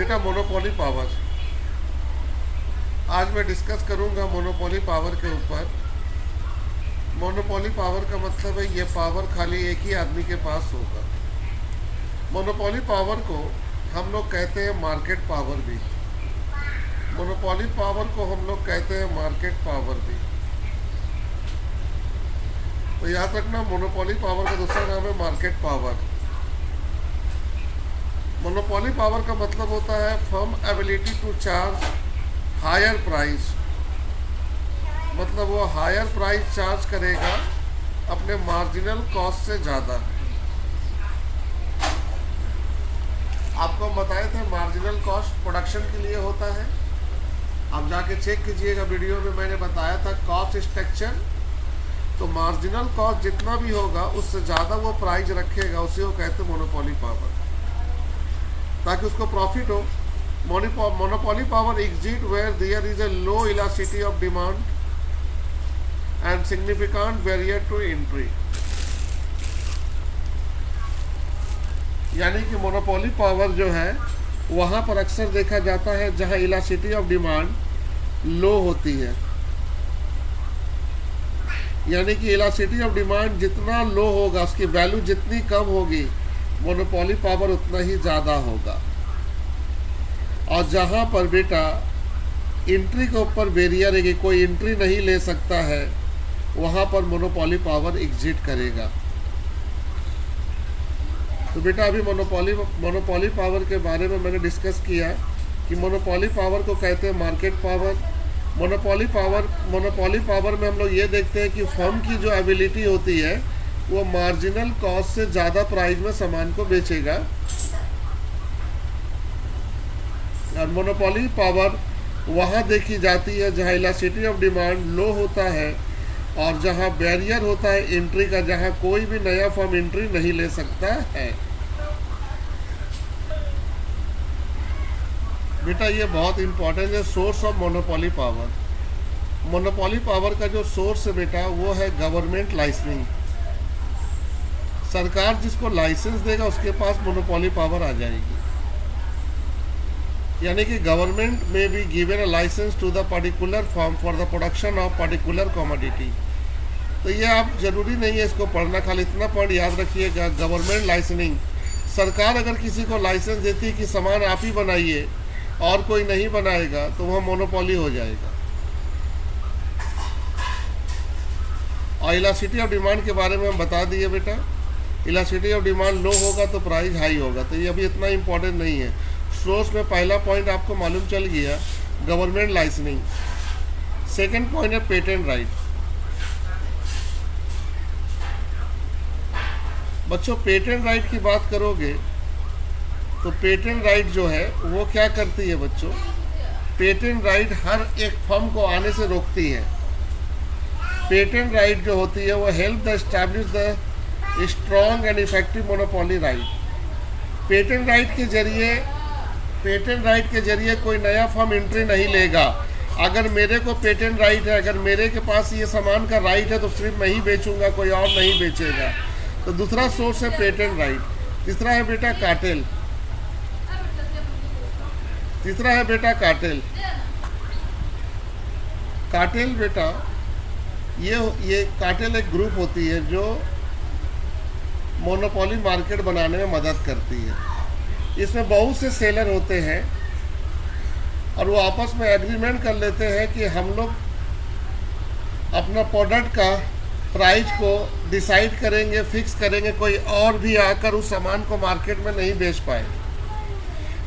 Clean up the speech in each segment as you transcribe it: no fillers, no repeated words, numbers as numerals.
बेटा monopoly power, आज मैं डिस्कस करूंगा मोनोपोली पावर के ऊपर। मोनोपोली पावर का मतलब है ये पावर खाली एक ही आदमी के पास होगा। मोनोपोली पावर को हम लोग कहते हैं मार्केट पावर भी। मोनोपोली पावर को हम लोग कहते हैं मार्केट पावर भी। तो याद रखना, मोनोपोली पावर का दूसरा नाम है मार्केट पावर। मोनोपोली पावर का मतलब होता है firm ability to charge higher price, मतलब वो हायर प्राइस चार्ज करेगा अपने मार्जिनल कॉस्ट से ज़्यादा। आपको हम बताए थे मार्जिनल कॉस्ट प्रोडक्शन के लिए होता है। आप जाके चेक कीजिएगा, वीडियो में मैंने बताया था कॉस्ट स्ट्रक्चर। तो मार्जिनल कॉस्ट जितना भी होगा उससे ज़्यादा वो प्राइस रखेगा, उसे वो कहते हैं मोनोपोली पावर, ताकि उसको प्रॉफिट हो। Monopoly power exist where there is a low elasticity of demand and significant barrier to entry. यानी कि मोनोपोली पावर जो है वहाँ पर अक्सर देखा जाता है जहाँ इलास्टिसिटी ऑफ डिमांड लो होती है। यानी कि इलास्टिसिटी ऑफ डिमांड जितना लो होगा, उसकी वैल्यू जितनी कम होगी, मोनोपोली पावर उतना ही ज़्यादा होगा। और जहाँ पर बेटा एंट्री के ऊपर बैरियर है कि कोई एंट्री नहीं ले सकता है, वहाँ पर मोनोपोली पावर एग्जिस्ट करेगा। तो बेटा अभी मोनोपोली पावर के बारे में मैंने डिस्कस किया कि मोनोपोली पावर को कहते हैं मार्केट पावर। मोनोपोली पावर में हम लोग ये देखते हैं कि फर्म की जो एबिलिटी होती है वो मार्जिनल कॉस्ट से ज़्यादा प्राइस में सामान को बेचेगा। और मोनोपोली पावर वहाँ देखी जाती है जहाँ इलास्टिसिटी ऑफ डिमांड लो होता है और जहाँ बैरियर होता है एंट्री का, जहाँ कोई भी नया फर्म एंट्री नहीं ले सकता है। बेटा ये बहुत इंपॉर्टेंट है, source of monopoly power. Monopoly power का जो सोर्स है बेटा वो है गवर्नमेंट लाइसेंसिंग। सरकार जिसको लाइसेंस देगा उसके पास मोनोपोली पावर आ जाएगी। यानी कि गवर्नमेंट में भी given a license to the particular firm for the production of particular commodity. तो ये आप जरूरी नहीं है इसको पढ़ना, खाली इतना पढ़ याद रखिएगा, गवर्नमेंट लाइसेंसिंग। सरकार अगर किसी को लाइसेंस देती है कि सामान आप ही बनाइए और कोई नहीं बनाएगा तो वह मोनोपोली हो जाएगा। और इलास्टिसिटी ऑफ डिमांड के बारे में हम बता दिए बेटा, इलास्टिसिटी ऑफ डिमांड लो होगा तो प्राइस हाई होगा। तो ये अभी इतना इंपॉर्टेंट नहीं है। सोर्स में पहला पॉइंट आपको मालूम चल गया, गवर्नमेंट लाइसेंसिंग। सेकंड पॉइंट है पेटेंट राइट। बच्चों पेटेंट राइट की बात करोगे तो पेटेंट राइट जो है वो क्या करती है बच्चों, पेटेंट राइट हर एक फर्म को आने से रोकती है। पेटेंट राइट जो होती है वो help the establish the strong and effective monopoly right. Patent right के जरिए कोई नया फर्म एंट्री नहीं लेगा। अगर मेरे को पेटेंट राइट है, अगर मेरे के पास ये सामान का राइट है तो सिर्फ मैं ही बेचूंगा, कोई और नहीं बेचेगा। तो दूसरा सोर्स है पेटेंट राइट। तीसरा है बेटा कार्टेल। कार्टेल बेटा ये कार्टेल एक ग्रुप होती है जो मोनोपोली मार्केट बनाने में मदद करती है। इसमें बहुत से सेलर होते हैं और वो आपस में एग्रीमेंट कर लेते हैं कि हम लोग अपना प्रोडक्ट का प्राइस को डिसाइड करेंगे, फिक्स करेंगे, कोई और भी आकर उस सामान को मार्केट में नहीं बेच पाए।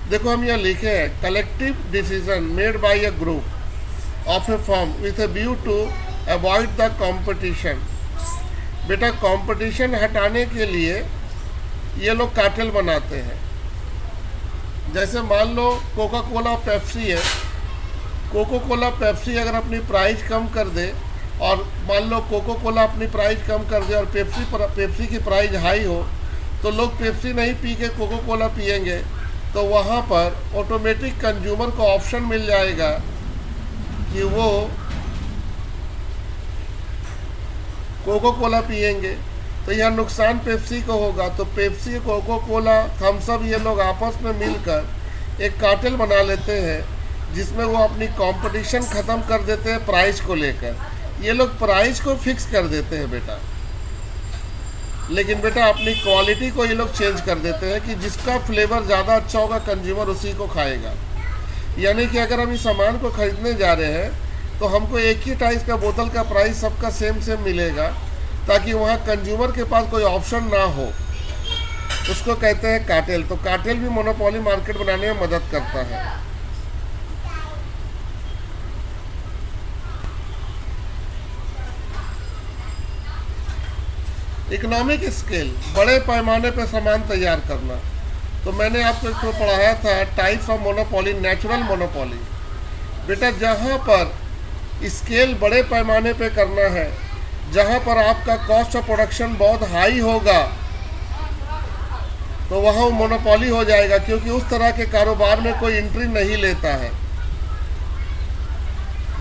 देखो हम यहाँ लिखे हैं collective decision made by a group of a firm with a view to avoid the competition. बेटा कंपटीशन हटाने के लिए ये लोग कार्टेल बनाते हैं। जैसे मान लो कोका कोला पेप्सी है, कोको कोला पेप्सी अगर अपनी प्राइस कम कर दे और मान लो कोको कोला अपनी प्राइस कम कर दे और पेप्सी की प्राइस हाई हो, तो लोग पेप्सी नहीं पी के कोको कोला पियेंगे। तो वहाँ पर ऑटोमेटिक कंज्यूमर को ऑप्शन मिल जाएगा कि वो कोको कोला पियेंगे। तो यह नुकसान पेप्सी को होगा। तो Pepsi, Coca Cola, Thums Up ये लोग आपस में मिलकर एक कार्टेल बना लेते हैं जिसमें वो अपनी कंपटीशन ख़त्म कर देते हैं प्राइस को लेकर। ये लोग प्राइस को फिक्स कर देते हैं बेटा, लेकिन बेटा अपनी क्वालिटी को ये लोग चेंज कर देते हैं कि जिसका फ्लेवर ज़्यादा अच्छा होगा कंज्यूमर उसी को खाएगा। यानी कि अगर हम इस सामान को ख़रीदने जा रहे हैं तो हमको एक ही टाइप का बोतल का प्राइस सबका सेम सेम मिलेगा, ताकि वहाँ कंज्यूमर के पास कोई ऑप्शन ना हो। उसको कहते हैं कार्टेल। तो कार्टेल भी मोनोपोली मार्केट बनाने में मदद करता है। इकोनॉमिक स्केल, बड़े पैमाने पर सामान तैयार करना। तो मैंने आपको एक पढ़ाया था types of monopoly, natural monopoly. बेटा जहाँ पर स्केल बड़े पैमाने पे करना है, जहाँ पर आपका कॉस्ट ऑफ प्रोडक्शन बहुत हाई होगा, तो वहाँ वो मोनोपोली हो जाएगा, क्योंकि उस तरह के कारोबार में कोई एंट्री नहीं लेता है।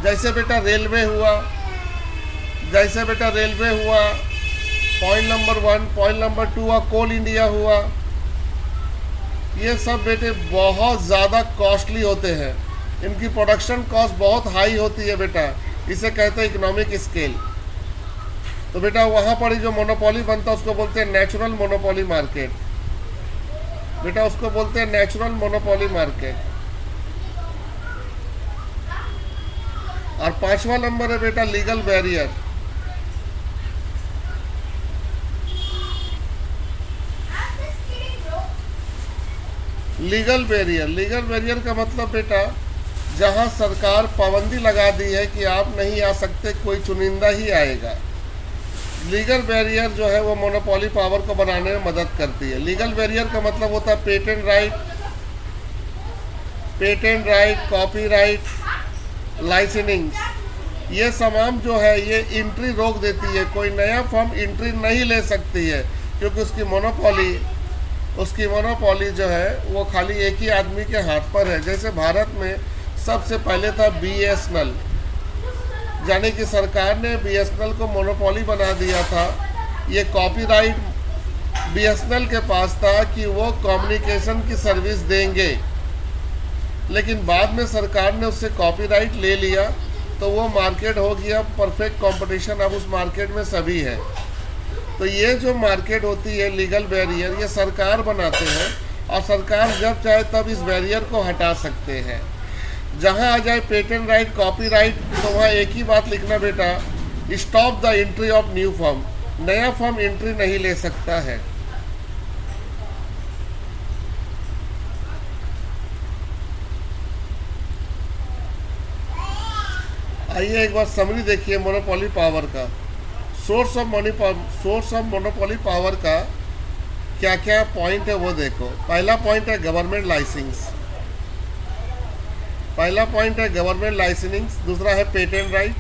जैसे बेटा रेलवे हुआ, पॉइंट नंबर 1, पॉइंट नंबर 2 हुआ कोल इंडिया हुआ। ये सब बेटे बहुत ज़्यादा कॉस्टली होते हैं, इनकी प्रोडक्शन कॉस्ट बहुत हाई होती है बेटा, इसे कहते हैं इकोनॉमिक स्केल। तो बेटा वहाँ पर ही जो मोनोपोली बनता है उसको बोलते हैं नेचुरल मोनोपोली मार्केट। बेटा उसको बोलते हैं नेचुरल मोनोपोली मार्केट। और 5वां नंबर है बेटा लीगल बैरियर। लीगल बैरियर का मतलब बेटा जहां सरकार पाबंदी लगा दी है कि आप नहीं आ सकते, कोई चुनिंदा ही आएगा। लीगल बैरियर जो है वो मोनोपोली पावर को बनाने में मदद करती है। लीगल बैरियर का मतलब होता है पेटेंट राइट, कॉपीराइट, लाइसेंसिंग। ये तमाम जो है ये एंट्री रोक देती है, कोई नया फर्म एंट्री नहीं ले सकती है, क्योंकि उसकी मोनोपोली जो है वो खाली एक ही आदमी के हाथ पर है। जैसे भारत में सबसे पहले था BSNL, यानी कि सरकार ने BSNL को मोनोपोली बना दिया था। ये कॉपीराइट BSNL के पास था कि वो कम्युनिकेशन की सर्विस देंगे, लेकिन बाद में सरकार ने उससे कॉपीराइट ले लिया, तो वो मार्केट हो गया परफेक्ट कंपटीशन। अब उस मार्केट में सभी है। तो ये जो मार्केट होती है लीगल बैरियर, ये सरकार बनाते हैं, और सरकार जब चाहे तब इस बैरियर को हटा सकते हैं। जहाँ आ जाए पेटेंट राइट, कॉपीराइट, तो वहाँ एक ही बात लिखना बेटा, stop the entry of new firm. नया फर्म एंट्री नहीं ले सकता है। आइए एक बार समरी देखिए मोनोपोली पावर का। सोर्स ऑफ मोनोपोली पावर का क्या क्या पॉइंट है वो देखो। पहला पॉइंट है गवर्नमेंट लाइसेंसिंग। दूसरा है पेटेंट राइट।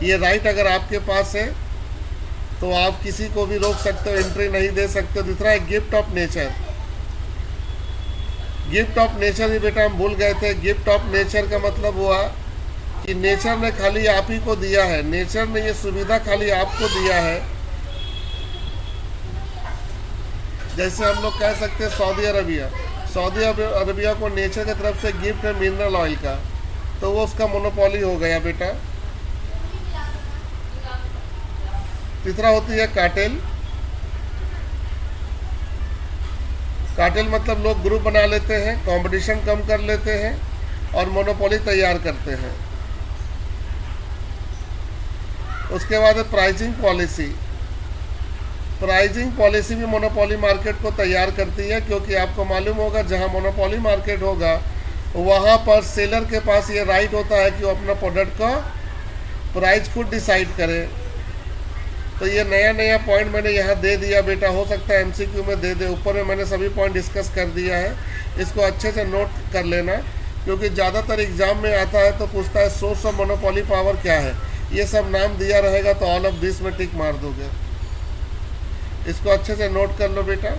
ये राइट अगर आपके पास है तो आप किसी को भी रोक सकते हो, एंट्री नहीं दे सकते। दूसरा है गिफ्ट ऑफ नेचर ही बेटा हम भूल गए थे। गिफ्ट ऑफ नेचर का मतलब हुआ कि नेचर ने खाली आप ही को दिया है, नेचर ने ये सुविधा खाली आपको दिया है। जैसे हम लोग कह सकते हैं सऊदी अरबिया को नेचर की तरफ से गिफ्ट है मिनरल ऑयल का, तो वो उसका मोनोपोली हो गया बेटा। तीसरा होती है कार्टेल मतलब लोग ग्रुप बना लेते हैं, कंपटीशन कम कर लेते हैं और मोनोपोली तैयार करते हैं। उसके बाद है प्राइसिंग पॉलिसी भी मोनोपोली मार्केट को तैयार करती है, क्योंकि आपको मालूम होगा जहां मोनोपोली मार्केट होगा वहां पर सेलर के पास ये राइट होता है कि वो अपना प्रोडक्ट का प्राइस खुद डिसाइड करे। तो ये नया पॉइंट मैंने यहाँ दे दिया बेटा, हो सकता है MCQ में दे दे। ऊपर में मैंने सभी पॉइंट डिस्कस कर दिया है, इसको अच्छे से नोट कर लेना, क्योंकि ज़्यादातर एग्जाम में आता है तो पूछता है सोर्स ऑफ मोनोपोली पावर क्या है। ये सब नाम दिया रहेगा तो ऑल ऑफ दिस में टिक मार दोगे। इसको अच्छे से नोट कर लो बेटा।